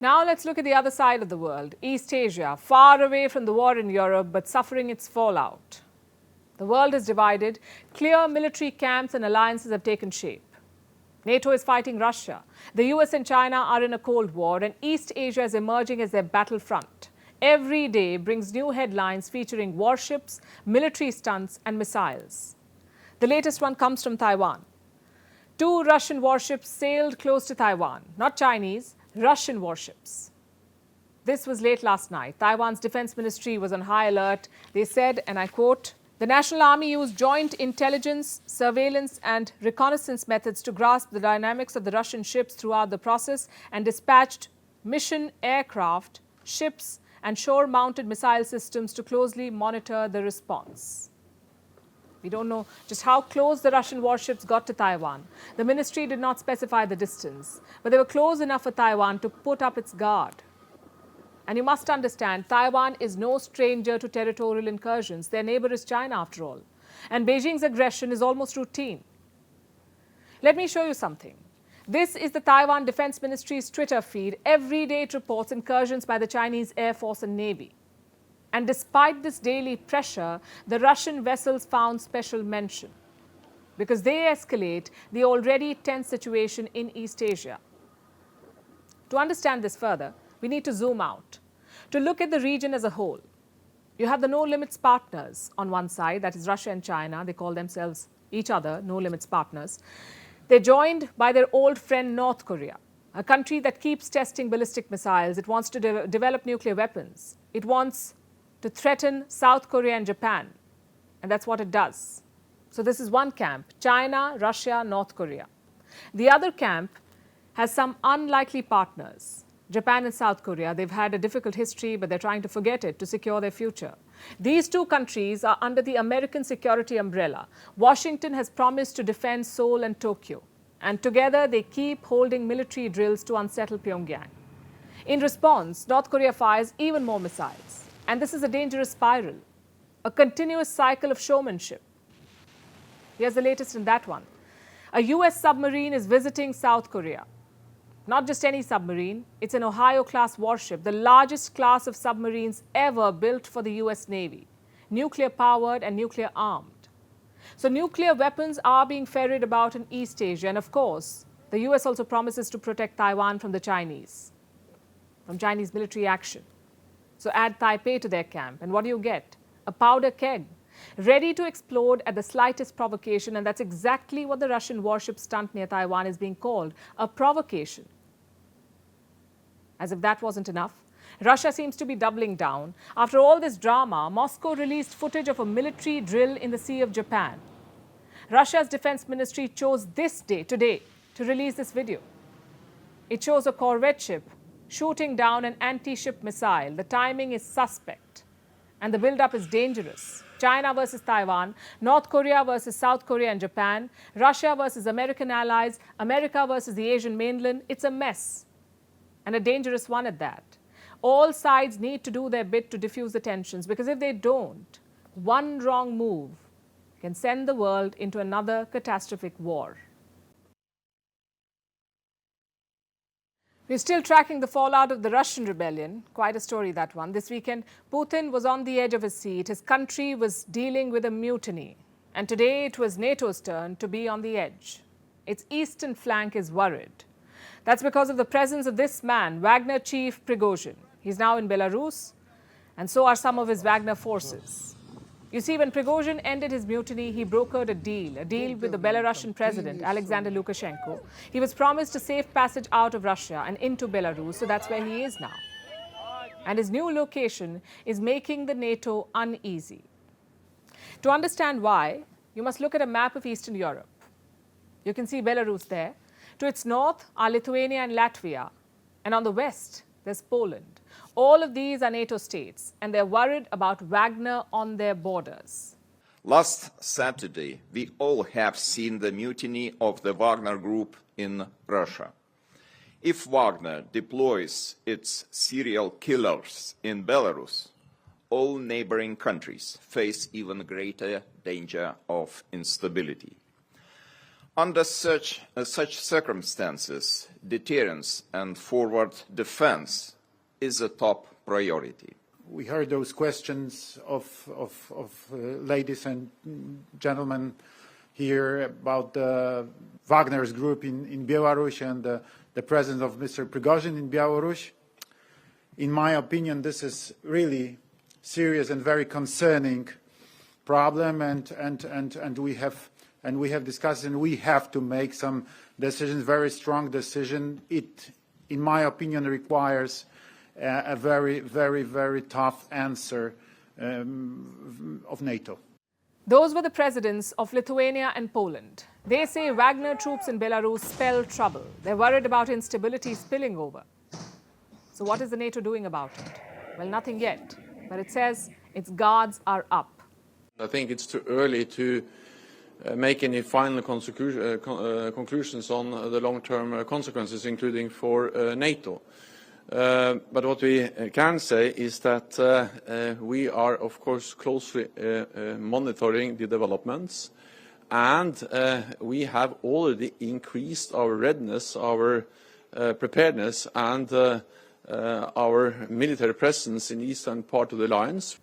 Now let's look at the other side of the world, East Asia, far away from the war in Europe but suffering its fallout. The world is divided. Clear military camps and alliances have taken shape. NATO is fighting Russia. The US and China are in a Cold War, and East Asia is emerging as their battlefront. Every day brings new headlines featuring warships, military stunts, and missiles. The latest one comes from Taiwan. 2 Russian warships sailed close to Taiwan, not Chinese, Russian warships. This was late last night. Taiwan's defense ministry was on high alert. They said, and I quote, "The National Army used joint intelligence, surveillance, and reconnaissance methods to grasp the dynamics of the Russian ships throughout the process and dispatched mission aircraft, ships, and shore-mounted missile systems to closely monitor the response." We don't know just how close the Russian warships got to Taiwan. The ministry did not specify the distance, but they were close enough for Taiwan to put up its guard. And you must understand, Taiwan is no stranger to territorial incursions. Their neighbor is China, after all. And Beijing's aggression is almost routine. Let me show you something. This is the Taiwan Defense Ministry's Twitter feed. Every day it reports incursions by the Chinese Air Force and Navy. And despite this daily pressure, the Russian vessels found special mention because they escalate the already tense situation in East Asia. To understand this further, we need to zoom out, to look at the region as a whole. You have the no limits partners on one side, that is Russia and China. They call themselves each other no limits partners. They're joined by their old friend North Korea, a country that keeps testing ballistic missiles. It wants to develop nuclear weapons. It wants to threaten South Korea and Japan. And that's what it does. So this is one camp, China, Russia, North Korea. The other camp has some unlikely partners, Japan and South Korea. They've had a difficult history, but they're trying to forget it to secure their future. These 2 countries are under the American security umbrella. Washington has promised to defend Seoul and Tokyo. And together they keep holding military drills to unsettle Pyongyang. In response, North Korea fires even more missiles. And this is a dangerous spiral, a continuous cycle of showmanship. Here's the latest in that one. A US submarine is visiting South Korea. Not just any submarine, it's an Ohio-class warship, the largest class of submarines ever built for the US Navy, nuclear-powered and nuclear-armed. So nuclear weapons are being ferried about in East Asia, and of course, the US also promises to protect Taiwan from the Chinese, from Chinese military action. So add Taipei to their camp, and what do you get? A powder keg, ready to explode at the slightest provocation, and that's exactly what the Russian warship stunt near Taiwan is being called, a provocation. As if that wasn't enough, Russia seems to be doubling down. After all this drama, Moscow released footage of a military drill in the Sea of Japan. Russia's defense ministry chose this day, today, to release this video. It shows a corvette ship shooting down an anti-ship missile. The timing is suspect, and the buildup is dangerous. China versus Taiwan, North Korea versus South Korea and Japan, Russia versus American allies, America versus the Asian mainland. It's a mess, and a dangerous one at that. All sides need to do their bit to diffuse the tensions, because if they don't, one wrong move can send the world into another catastrophic war. We're still tracking the fallout of the Russian rebellion. Quite a story, that one. This weekend, Putin was on the edge of his seat. His country was dealing with a mutiny. And today, it was NATO's turn to be on the edge. Its eastern flank is worried. That's because of the presence of this man, Wagner chief Prigozhin. He's now in Belarus, and so are some of his Wagner forces. You see, when Prigozhin ended his mutiny, he brokered a deal with the Belarusian president, Alexander Lukashenko. He was promised a safe passage out of Russia and into Belarus, so that's where he is now. And his new location is making the NATO uneasy. To understand why, you must look at a map of Eastern Europe. You can see Belarus there. To its north are Lithuania and Latvia. And on the west, there's Poland. All of these are NATO states, and they're worried about Wagner on their borders. Last Saturday, we all have seen the mutiny of the Wagner Group in Russia. If Wagner deploys its serial killers in Belarus, all neighboring countries face even greater danger of instability. Under such circumstances, deterrence and forward defense is a top priority. We heard those questions of ladies and gentlemen here about the Wagner's group in Belarus and the presence of Mr. Prigozhin in Belarus. In my opinion, this is really serious and very concerning problem, and we have discussed, and we have to make some decisions, very strong decision. It, in my opinion, requires a very, very, very tough answer of NATO. Those were the presidents of Lithuania and Poland. They say Wagner troops in Belarus spell trouble. They're worried about instability spilling over. So what is the NATO doing about it? Well, nothing yet, but it says its guards are up. I think it's too early to make any final conclusions on the long-term consequences, including for NATO. But what we can say is that we are, of course, closely monitoring the developments, and we have already increased our readiness, our preparedness, and our military presence in the eastern part of the alliance.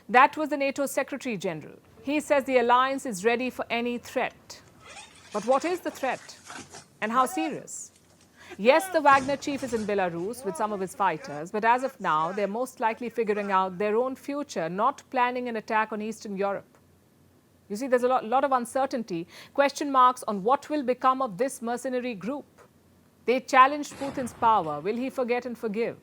That was the NATO Secretary General. He says the alliance is ready for any threat. But what is the threat, and how serious? Yes, the Wagner chief is in Belarus with some of his fighters, but as of now, they're most likely figuring out their own future, not planning an attack on Eastern Europe. You see, there's a lot of uncertainty, question marks on what will become of this mercenary group. They challenged Putin's power. Will he forget and forgive?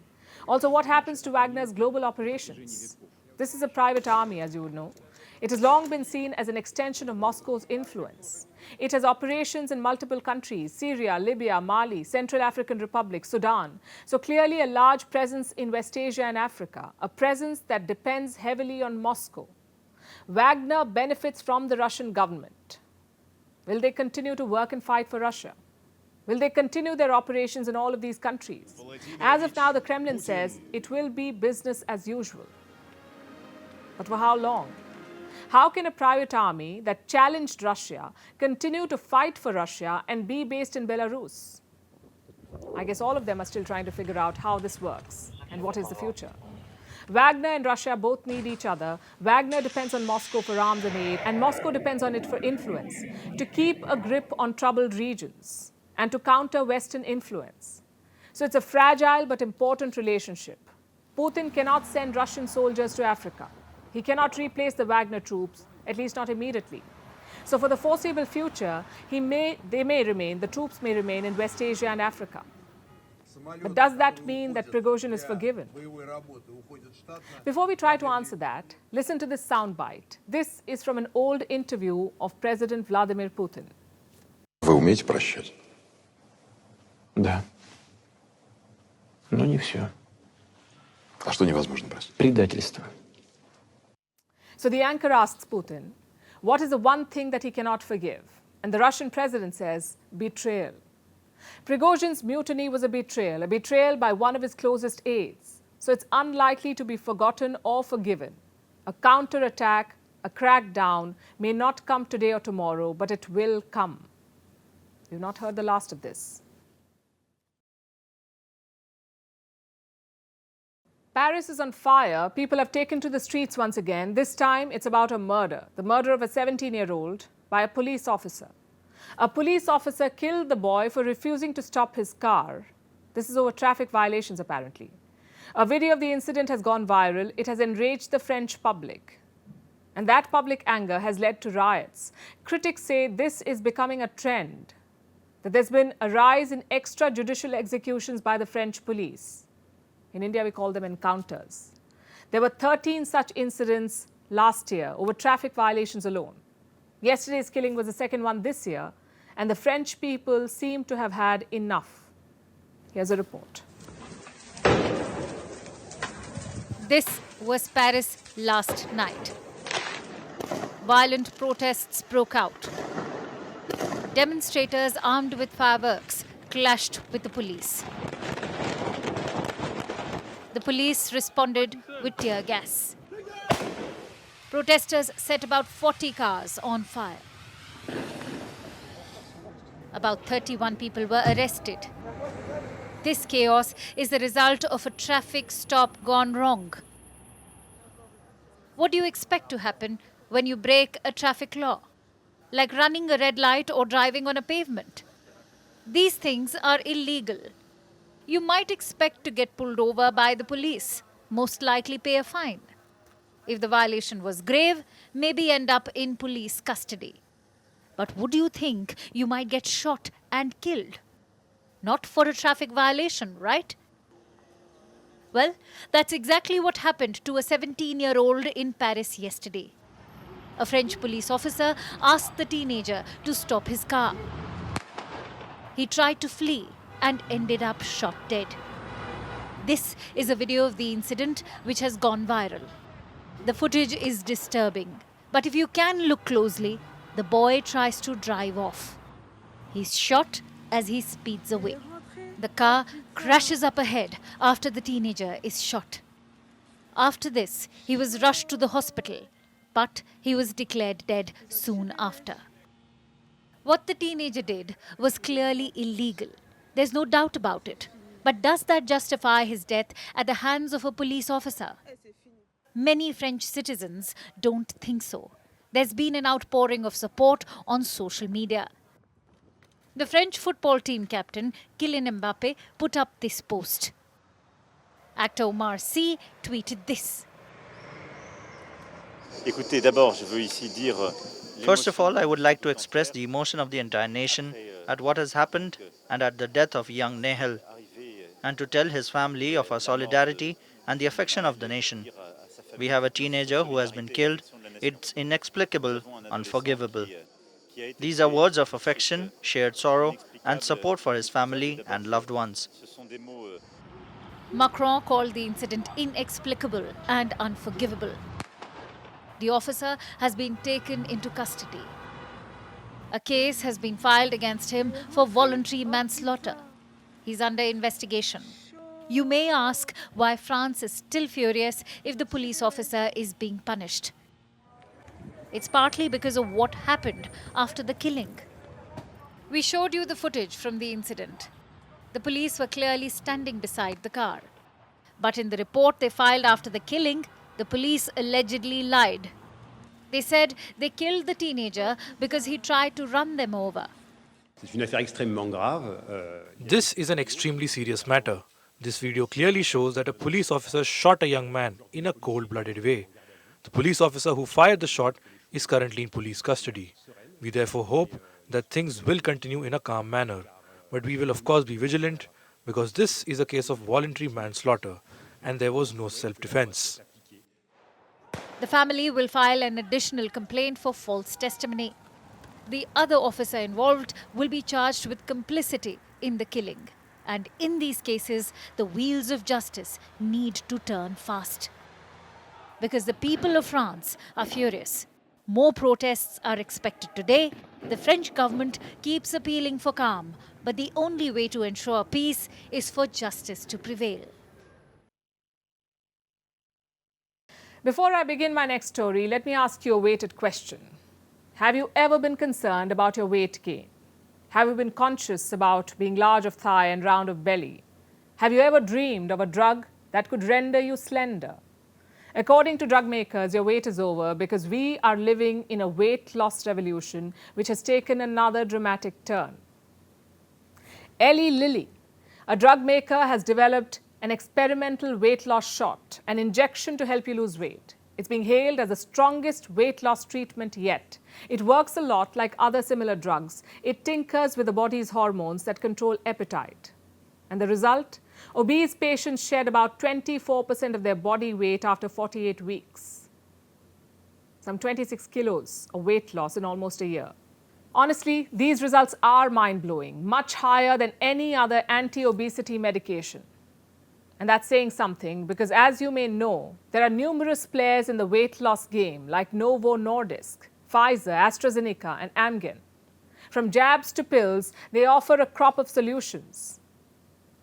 Also, what happens to Wagner's global operations? This is a private army, as you would know. It has long been seen as an extension of Moscow's influence. It has operations in multiple countries: Syria, Libya, Mali, Central African Republic, Sudan. So clearly a large presence in West Asia and Africa, a presence that depends heavily on Moscow. Wagner benefits from the Russian government. Will they continue to work and fight for Russia? Will they continue their operations in all of these countries? As of now, the Kremlin says it will be business as usual. But for how long? How can a private army that challenged Russia continue to fight for Russia and be based in Belarus? I guess all of them are still trying to figure out how this works and what is the future. Wagner and Russia both need each other. Wagner depends on Moscow for arms and aid, and Moscow depends on it for influence, to keep a grip on troubled regions and to counter Western influence. So it's a fragile but important relationship. Putin cannot send Russian soldiers to Africa. He cannot replace the Wagner troops, at least not immediately. So for the foreseeable future, the troops may remain in West Asia and Africa. But does that mean that Prigozhin is forgiven? Before we try to answer that, listen to this soundbite. This is from an old interview of President Vladimir Putin. Вы умеете прощать? Да. Но не все. А что невозможно простить? Предательство. So the anchor asks Putin, what is the one thing that he cannot forgive? And the Russian president says, betrayal. Prigozhin's mutiny was a betrayal by one of his closest aides. So it's unlikely to be forgotten or forgiven. A counterattack, a crackdown may not come today or tomorrow, but it will come. You've not heard the last of this. Paris is on fire. People have taken to the streets once again. This time, it's about a murder. The murder of a 17-year-old by a police officer. A police officer killed the boy for refusing to stop his car. This is over traffic violations, apparently. A video of the incident has gone viral. It has enraged the French public. And that public anger has led to riots. Critics say this is becoming a trend, that there's been a rise in extrajudicial executions by the French police. In India, we call them encounters. There were 13 such incidents last year over traffic violations alone. Yesterday's killing was the second one this year, and the French people seem to have had enough. Here's a report. This was Paris last night. Violent protests broke out. Demonstrators armed with fireworks clashed with the police. The police responded with tear gas. Protesters set about 40 cars on fire. About 31 people were arrested. This chaos is the result of a traffic stop gone wrong. What do you expect to happen when you break a traffic law? Like running a red light or driving on a pavement. These things are illegal. You might expect to get pulled over by the police, most likely pay a fine. If the violation was grave, maybe end up in police custody. But would you think you might get shot and killed? Not for a traffic violation, right? Well, that's exactly what happened to a 17-year-old in Paris yesterday. A French police officer asked the teenager to stop his car. He tried to flee and ended up shot dead. This is a video of the incident which has gone viral. The footage is disturbing, but if you can look closely, the boy tries to drive off. He's shot as he speeds away. The car crashes up ahead after the teenager is shot. After this, he was rushed to the hospital, but he was declared dead soon after. What the teenager did was clearly illegal. There's no doubt about it. But does that justify his death at the hands of a police officer? Many French citizens don't think so. There's been an outpouring of support on social media. The French football team captain, Kylian Mbappe, put up this post. Actor Omar Sy tweeted this. Écoutez, d'abord, je veux ici dire... First of all, I would like to express the emotion of the entire nation at what has happened and at the death of young Nehel, and to tell his family of our solidarity and the affection of the nation. We have a teenager who has been killed. It's inexplicable, unforgivable. These are words of affection, shared sorrow, and support for his family and loved ones. Macron called the incident inexplicable and unforgivable. The officer has been taken into custody. A case has been filed against him for voluntary manslaughter. He's under investigation. You may ask why France is still furious if the police officer is being punished. It's partly because of what happened after the killing. We showed you the footage from the incident. The police were clearly standing beside the car. But in the report they filed after the killing, the police allegedly lied. They said they killed the teenager because he tried to run them over. This is an extremely serious matter. This video clearly shows that a police officer shot a young man in a cold-blooded way. The police officer who fired the shot is currently in police custody. We therefore hope that things will continue in a calm manner. But we will of course be vigilant because this is a case of voluntary manslaughter and there was no self-defense. The family will file an additional complaint for false testimony. The other officer involved will be charged with complicity in the killing. And in these cases, the wheels of justice need to turn fast. Because the people of France are furious. More protests are expected today. The French government keeps appealing for calm. But the only way to ensure peace is for justice to prevail. Before I begin my next story, let me ask you a weighted question. Have you ever been concerned about your weight gain? Have you been conscious about being large of thigh and round of belly? Have you ever dreamed of a drug that could render you slender? According to drug makers, your wait is over because we are living in a weight loss revolution which has taken another dramatic turn. Eli Lilly, a drug maker, has developed an experimental weight loss shot, an injection to help you lose weight. It's being hailed as the strongest weight loss treatment yet. It works a lot like other similar drugs. It tinkers with the body's hormones that control appetite. And the result? Obese patients shed about 24% of their body weight after 48 weeks. Some 26 kilos of weight loss in almost a year. Honestly, these results are mind-blowing, much higher than any other anti-obesity medication. And that's saying something because, as you may know, there are numerous players in the weight loss game like Novo Nordisk, Pfizer, AstraZeneca and Amgen. From jabs to pills, they offer a crop of solutions.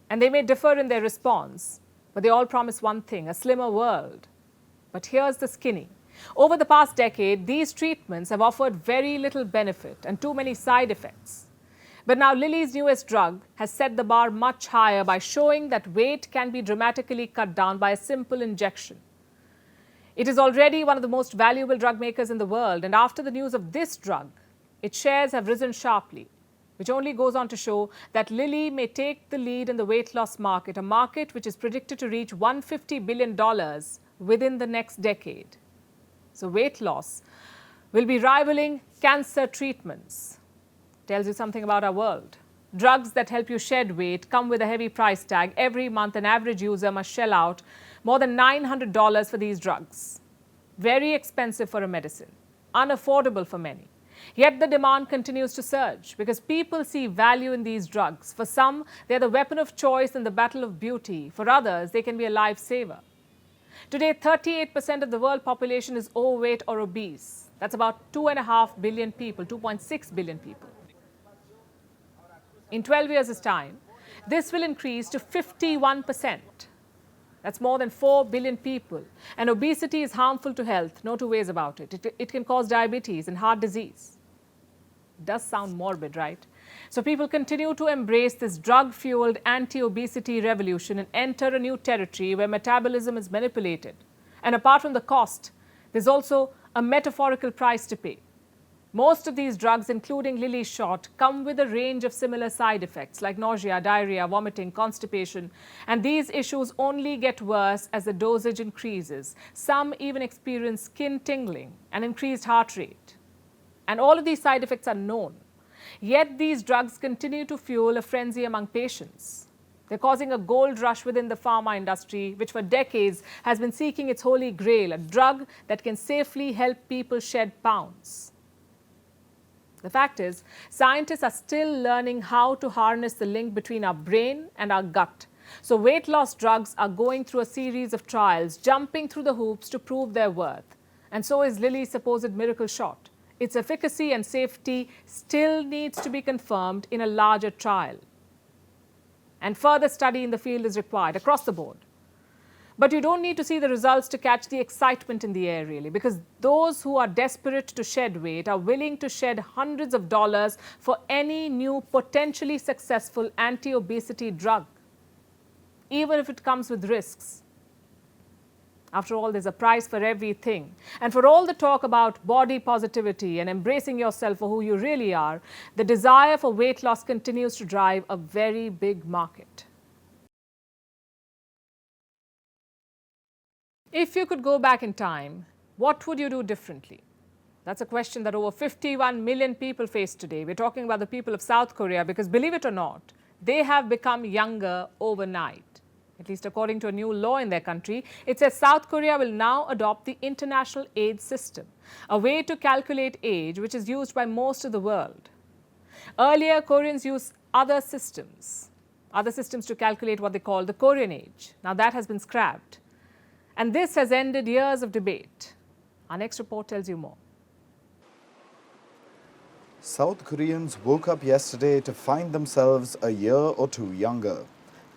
And they may differ in their response, but they all promise one thing, a slimmer world. But here's the skinny. Over the past decade, these treatments have offered very little benefit and too many side effects. But now Lilly's newest drug has set the bar much higher by showing that weight can be dramatically cut down by a simple injection. It is already one of the most valuable drug makers in the world, and after the news of this drug, its shares have risen sharply, which only goes on to show that Lilly may take the lead in the weight loss market, a market which is predicted to reach $150 billion within the next decade. So weight loss will be rivaling cancer treatments. Tells you something about our world. Drugs that help you shed weight come with a heavy price tag. Every month, an average user must shell out more than $900 for these drugs. Very expensive for a medicine, unaffordable for many. Yet the demand continues to surge because people see value in these drugs. For some, they're the weapon of choice in the battle of beauty. For others, they can be a lifesaver. Today, 38% of the world population is overweight or obese. That's about 2.5 billion people, 2.6 billion people. In 12 years' time, this will increase to 51%. That's more than 4 billion people. And obesity is harmful to health, no two ways about it. It can cause diabetes and heart disease. It does sound morbid, right? So people continue to embrace this drug-fueled anti-obesity revolution and enter a new territory where metabolism is manipulated. And apart from the cost, there's also a metaphorical price to pay. Most of these drugs, including Lilly's shot, come with a range of similar side effects like nausea, diarrhea, vomiting, constipation. And these issues only get worse as the dosage increases. Some even experience skin tingling and increased heart rate. And all of these side effects are known. Yet these drugs continue to fuel a frenzy among patients. They're causing a gold rush within the pharma industry, which for decades has been seeking its holy grail, a drug that can safely help people shed pounds. The fact is, scientists are still learning how to harness the link between our brain and our gut. So weight loss drugs are going through a series of trials, jumping through the hoops to prove their worth. And so is Lilly's supposed miracle shot. Its efficacy and safety still needs to be confirmed in a larger trial. And further study in the field is required across the board. But you don't need to see the results to catch the excitement in the air, really, because those who are desperate to shed weight are willing to shed hundreds of dollars for any new potentially successful anti-obesity drug, even if it comes with risks. After all, there's a price for everything. And for all the talk about body positivity and embracing yourself for who you really are, the desire for weight loss continues to drive a very big market. If you could go back in time, what would you do differently? That's a question that over 51 million people face today. We're talking about the people of South Korea because, believe it or not, they have become younger overnight. At least according to a new law in their country, it says South Korea will now adopt the international age system, a way to calculate age which is used by most of the world. Earlier, Koreans used other systems to calculate what they call the Korean age. Now that has been scrapped. And this has ended years of debate. Our next report tells you more. South Koreans woke up yesterday to find themselves a year or two younger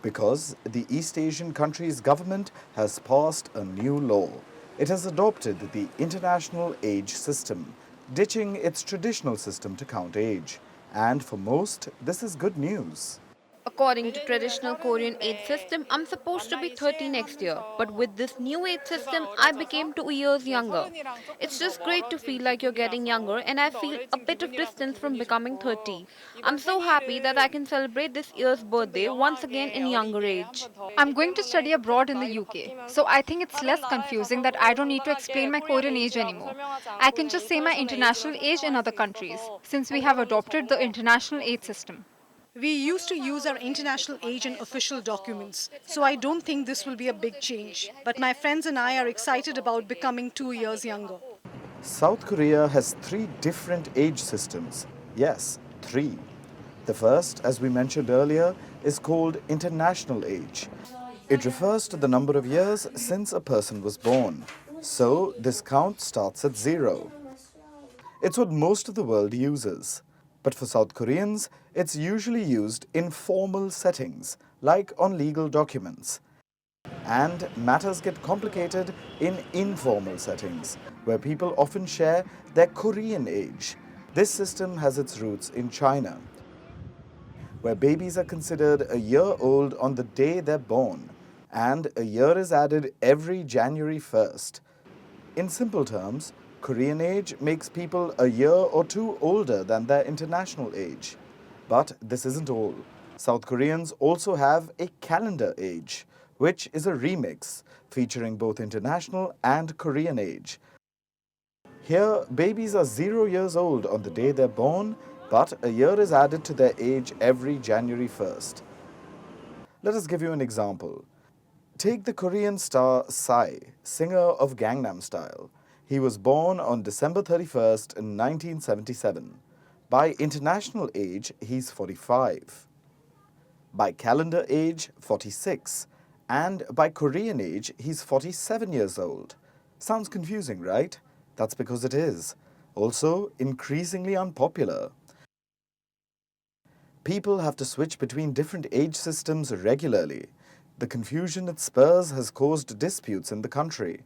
because the East Asian country's government has passed a new law. It has adopted the international age system, ditching its traditional system to count age. And for most, this is good news. According to traditional Korean age system, I'm supposed to be 30 next year. But with this new age system, I became 2 years younger. It's just great to feel like you're getting younger, and I feel a bit of distance from becoming 30. I'm so happy that I can celebrate this year's birthday once again in younger age. I'm going to study abroad in the UK, so I think it's less confusing that I don't need to explain my Korean age anymore. I can just say my international age in other countries, since we have adopted the international age system. We used to use our international age in official documents, so I don't think this will be a big change. But my friends and I are excited about becoming 2 years younger. South Korea has 3 different age systems. Yes, 3. The first, as we mentioned earlier, is called international age. It refers to the number of years since a person was born. So this count starts at 0. It's what most of the world uses. But for South Koreans, it's usually used in formal settings, like on legal documents. And matters get complicated in informal settings, where people often share their Korean age. This system has its roots in China. where babies are considered a year old on the day they're born, and a year is added every January 1st. In simple terms, Korean age makes people a year or two older than their international age. But this isn't all. South Koreans also have a calendar age, which is a remix featuring both international and Korean age. Here, babies are 0 years old on the day they're born, but a year is added to their age every January 1st. Let us give you an example. Take the Korean star Psy, singer of Gangnam Style. He was born on December 31st in 1977. By international age, he's 45. By calendar age, 46. And by Korean age, he's 47 years old. Sounds confusing, right? That's because it is. Also, increasingly unpopular. People have to switch between different age systems regularly. The confusion it spurs has caused disputes in the country.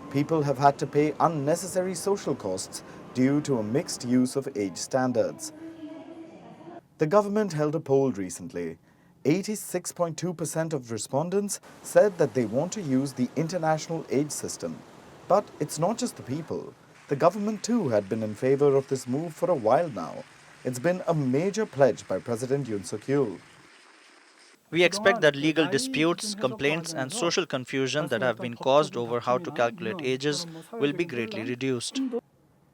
People have had to pay unnecessary social costs due to a mixed use of age standards. The government held a poll recently. 86.2% of respondents said that they want to use the international age system. But it's not just the people. The government too had been in favor of this move for a while now. It's been a major pledge by President Yoon Suk-yeol. We expect that legal disputes, complaints and social confusion that have been caused over how to calculate ages will be greatly reduced.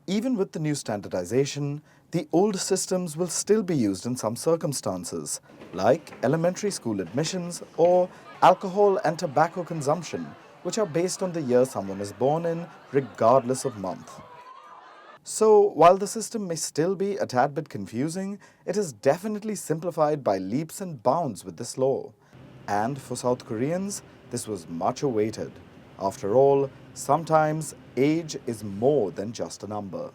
Even with the new standardization, the old systems will still be used in some circumstances, like elementary school admissions or alcohol and tobacco consumption, which are based on the year someone is born in, regardless of month. So, while the system may still be a tad bit confusing, it is definitely simplified by leaps and bounds with this law. And for South Koreans, this was much awaited. After all, sometimes age is more than just a number.